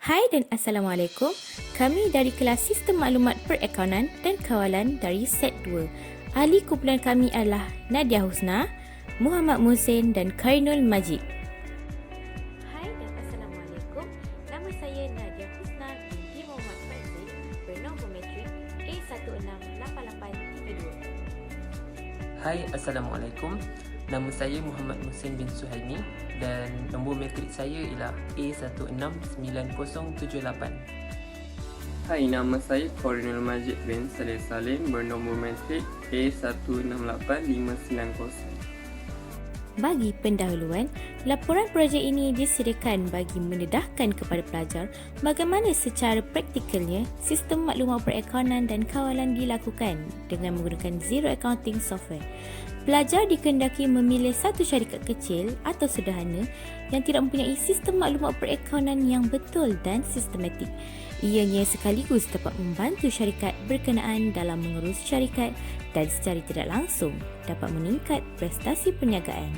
Hai dan Assalamualaikum. Kami dari kelas Sistem Maklumat Perakaunan dan Kawalan dari Set 2. Ahli kumpulan kami adalah Nadia Husna, Muhammad Muhsin dan Karinul Majid. Hai dan Assalamualaikum. Nama saya Nadia Husna binti Muhammad Fazil, bernombor metrik A168832. Hai, Assalamualaikum. Nama saya Muhammad Muhsin bin Suhaimi dan nombor metrik saya ialah A169078. Hai, nama saya Karinul Majid bin Saleh Salim, bernombor metrik A168590. Bagi pendahuluan, laporan projek ini disediakan bagi mendedahkan kepada pelajar bagaimana secara praktikalnya sistem maklumat perakaunan dan kawalan dilakukan dengan menggunakan Zero Accounting Software. Pelajar dikehendaki memilih satu syarikat kecil atau sederhana yang tidak mempunyai sistem maklumat perakaunan yang betul dan sistematik. Ianya sekaligus dapat membantu syarikat berkenaan dalam mengurus syarikat dan secara tidak langsung dapat meningkat prestasi perniagaan.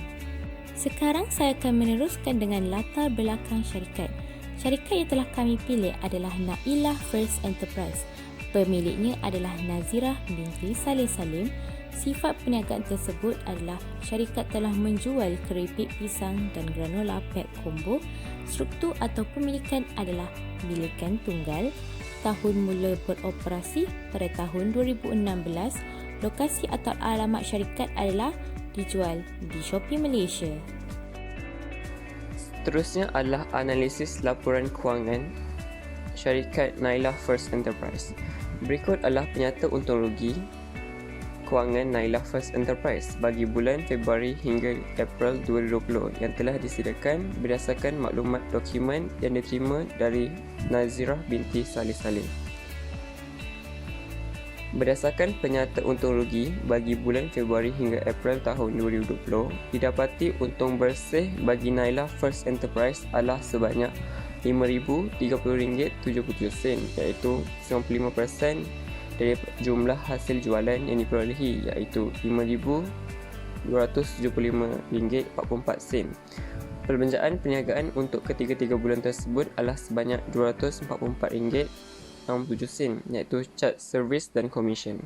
Sekarang saya akan meneruskan dengan latar belakang syarikat. Syarikat yang telah kami pilih adalah Nailah First Enterprise. Pemiliknya adalah Nazirah binti Saleh Salim. Sifat perniagaan tersebut adalah syarikat telah menjual keripik pisang dan granola pack combo. Struktur atau pemilikan adalah milikan tunggal. Tahun mula beroperasi pada tahun 2016. Lokasi atau alamat syarikat adalah dijual di Shopee Malaysia. Seterusnya adalah analisis laporan kewangan syarikat Nailah First Enterprise. Berikut adalah penyata untung rugi kewangan Nailah First Enterprise bagi bulan Februari hingga April 2020 yang telah disediakan berdasarkan maklumat dokumen yang diterima dari Nazirah binti Saleh Salim. Berdasarkan penyata untung rugi bagi bulan Februari hingga April tahun 2020, didapati untung bersih bagi Nailah First Enterprise adalah sebanyak RM5,030.77 iaitu 95% dari jumlah hasil jualan yang diperolehi iaitu RM5,275.44. Perbelanjaan perniagaan untuk ketiga-tiga bulan tersebut adalah sebanyak RM244.67 iaitu charge servis dan komisen.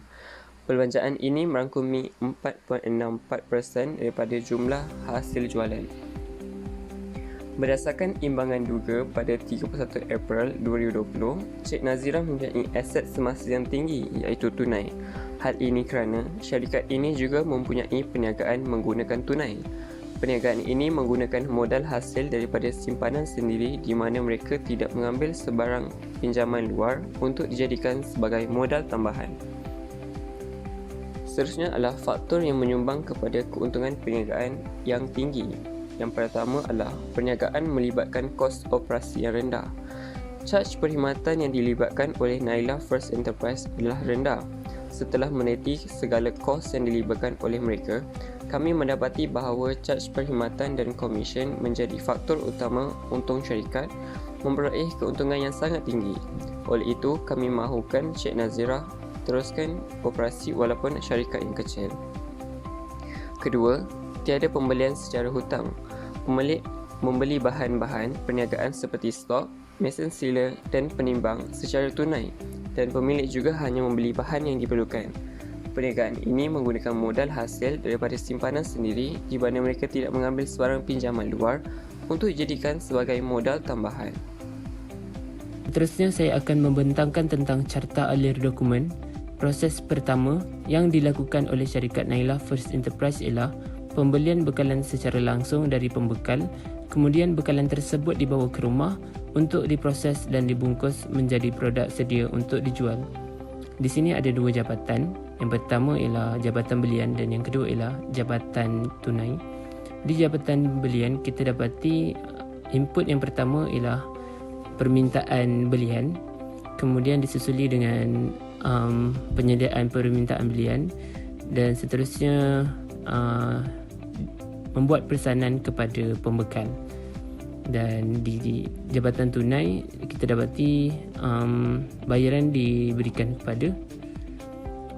Perbelanjaan ini merangkumi 4.64% daripada jumlah hasil jualan. Berdasarkan imbangan duga pada 31 April 2020, Cik Nazirah mempunyai aset semasa yang tinggi iaitu tunai. Hal ini kerana syarikat ini juga mempunyai perniagaan menggunakan tunai. Perniagaan ini menggunakan modal hasil daripada simpanan sendiri di mana mereka tidak mengambil sebarang pinjaman luar untuk dijadikan sebagai modal tambahan. Seterusnya adalah faktor yang menyumbang kepada keuntungan perniagaan yang tinggi. Yang pertama adalah perniagaan melibatkan kos operasi yang rendah. Caj perkhidmatan yang dilibatkan oleh Nailah First Enterprise adalah rendah. Setelah meneliti segala kos yang dilibatkan oleh mereka, kami mendapati bahawa caj perkhidmatan dan komisen menjadi faktor utama untung syarikat memperoleh keuntungan yang sangat tinggi. Oleh itu, kami mahukan Cik Nazirah teruskan operasi walaupun syarikat yang kecil. Kedua, tiada pembelian secara hutang. Pemilik membeli bahan-bahan perniagaan seperti stok, mesin sealer dan penimbang secara tunai dan pemilik juga hanya membeli bahan yang diperlukan. Perniagaan ini menggunakan modal hasil daripada simpanan sendiri di mana mereka tidak mengambil sebarang pinjaman luar untuk dijadikan sebagai modal tambahan. Seterusnya saya akan membentangkan tentang carta alir dokumen. Proses pertama yang dilakukan oleh syarikat Nailah First Enterprise ialah pembelian bekalan secara langsung dari pembekal, kemudian bekalan tersebut dibawa ke rumah untuk diproses dan dibungkus menjadi produk sedia untuk dijual. Di sini ada dua jabatan. Yang pertama ialah jabatan belian dan yang kedua ialah jabatan tunai. Di jabatan belian kita dapati input yang pertama ialah permintaan belian, kemudian disusuli dengan penyediaan permintaan belian dan seterusnya membuat pesanan kepada pembekal. Dan di jabatan tunai kita dapati bayaran diberikan kepada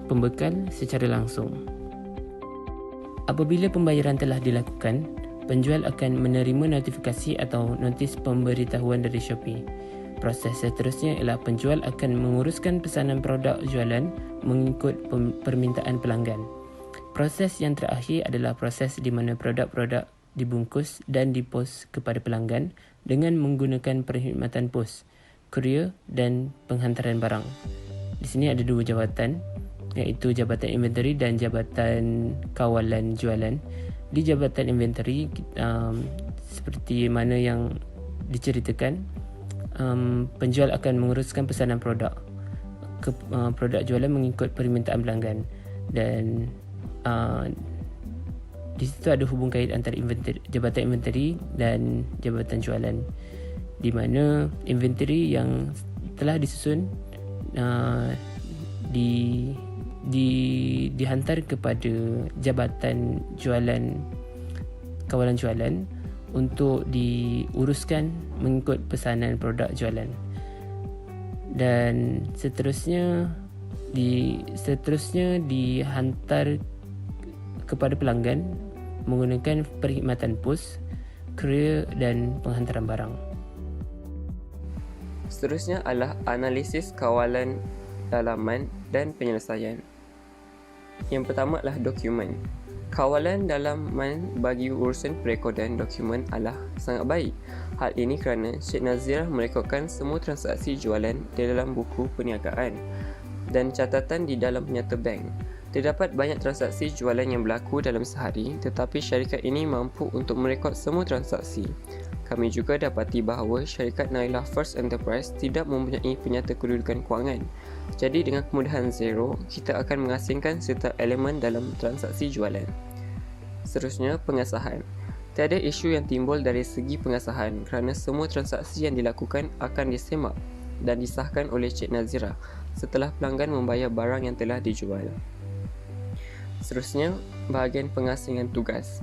pembekal secara langsung. Apabila pembayaran telah dilakukan, penjual akan menerima notifikasi atau notis pemberitahuan dari Shopee. Proses seterusnya ialah penjual akan menguruskan pesanan produk jualan mengikut permintaan pelanggan. Proses yang terakhir adalah proses di mana produk-produk dibungkus dan dipos kepada pelanggan dengan menggunakan perkhidmatan pos, kurier dan penghantaran barang. Di sini ada dua jabatan, iaitu jabatan inventory dan jabatan kawalan jualan. Di jabatan inventory, seperti mana yang diceritakan, penjual akan menguruskan pesanan produk produk jualan mengikut permintaan pelanggan, dan di situ ada hubung kait antara jabatan inventory dan jabatan jualan, di mana inventory yang telah disusun dihantar kepada jabatan jualan, kawalan jualan untuk diuruskan mengikut pesanan produk jualan. Dan seterusnya dihantar kepada pelanggan menggunakan perkhidmatan pos, kurier dan penghantaran barang. Seterusnya adalah analisis kawalan dalaman dan penyelesaian. Yang pertama adalah dokumen. Kawalan dalaman bagi urusan perekodan dokumen adalah sangat baik. Hal ini kerana Cik Nazirah merekodkan semua transaksi jualan di dalam buku perniagaan dan catatan di dalam penyata bank. Terdapat banyak transaksi jualan yang berlaku dalam sehari, tetapi syarikat ini mampu untuk merekod semua transaksi. Kami juga dapati bahawa syarikat Naila First Enterprise tidak mempunyai penyata kedudukan kewangan. Jadi dengan kemudahan zero, kita akan mengasingkan setiap elemen dalam transaksi jualan. Seterusnya, pengasahan. Tiada isu yang timbul dari segi pengasahan kerana semua transaksi yang dilakukan akan disemak dan disahkan oleh Cik Nazirah setelah pelanggan membayar barang yang telah dijual. Seterusnya, bahagian pengasingan tugas.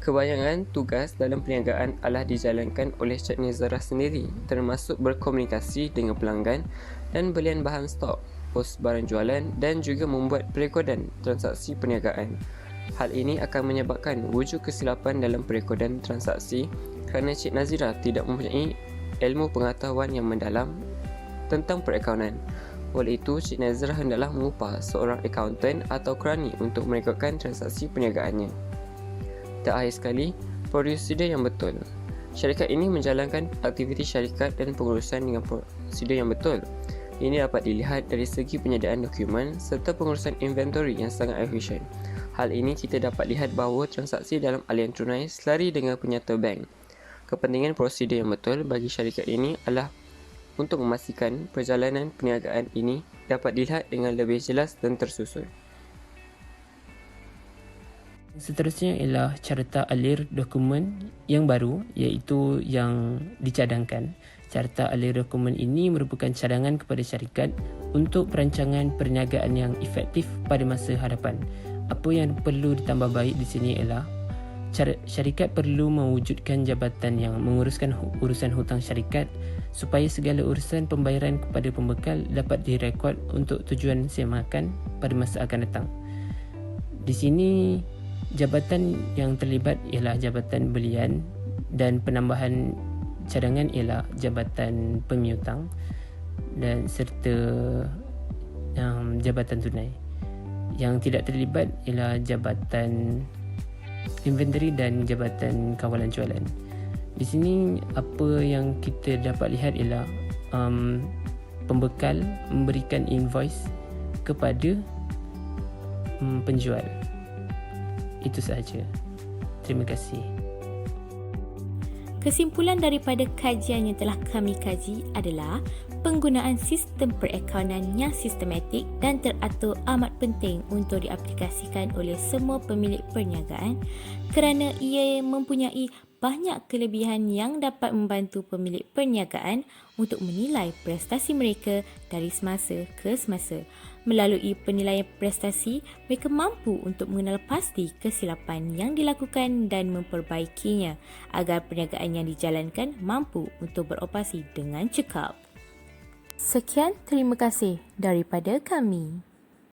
Kebanyakan tugas dalam perniagaan adalah dijalankan oleh Cik Nazirah sendiri, termasuk berkomunikasi dengan pelanggan dan belian bahan stok, pos barang jualan dan juga membuat perekodan transaksi perniagaan. Hal ini akan menyebabkan wujud kesilapan dalam perekodan transaksi kerana Cik Nazirah tidak mempunyai ilmu pengetahuan yang mendalam tentang perakaunan. Oleh itu, Cik Nazirah hendaklah mengupah seorang akauntan atau kerani untuk merekodkan transaksi perniagaannya. Terakhir sekali, prosedur yang betul. Syarikat ini menjalankan aktiviti syarikat dan pengurusan dengan prosedur yang betul. Ini dapat dilihat dari segi penyediaan dokumen serta pengurusan inventory yang sangat efisien. Hal ini kita dapat lihat bahawa transaksi dalam alian tunai selari dengan penyata bank. Kepentingan prosedur yang betul bagi syarikat ini adalah untuk memastikan perjalanan perniagaan ini dapat dilihat dengan lebih jelas dan tersusun. Seterusnya ialah carta alir dokumen yang baru, iaitu yang dicadangkan. Carta alir dokumen ini merupakan cadangan kepada syarikat untuk perancangan perniagaan yang efektif pada masa hadapan. Apa yang perlu ditambah baik di sini ialah syarikat perlu mewujudkan jabatan yang menguruskan urusan hutang syarikat supaya segala urusan pembayaran kepada pembekal dapat direkod untuk tujuan semakan pada masa akan datang. Di sini jabatan yang terlibat ialah jabatan belian dan penambahan cadangan ialah jabatan pemiutang dan serta jabatan tunai. Yang tidak terlibat ialah jabatan inventory dan jabatan kawalan jualan. Di sini apa yang kita dapat lihat ialah pembekal memberikan invoice kepada penjual. Itu sahaja. Terima kasih. Kesimpulan daripada kajian yang telah kami kaji adalah penggunaan sistem perakaunan yang sistematik dan teratur amat penting untuk diaplikasikan oleh semua pemilik perniagaan kerana ia mempunyai banyak kelebihan yang dapat membantu pemilik perniagaan untuk menilai prestasi mereka dari semasa ke semasa. Melalui penilaian prestasi, mereka mampu untuk mengenal pasti kesilapan yang dilakukan dan memperbaikinya agar perniagaan yang dijalankan mampu untuk beroperasi dengan cekap. Sekian, terima kasih daripada kami.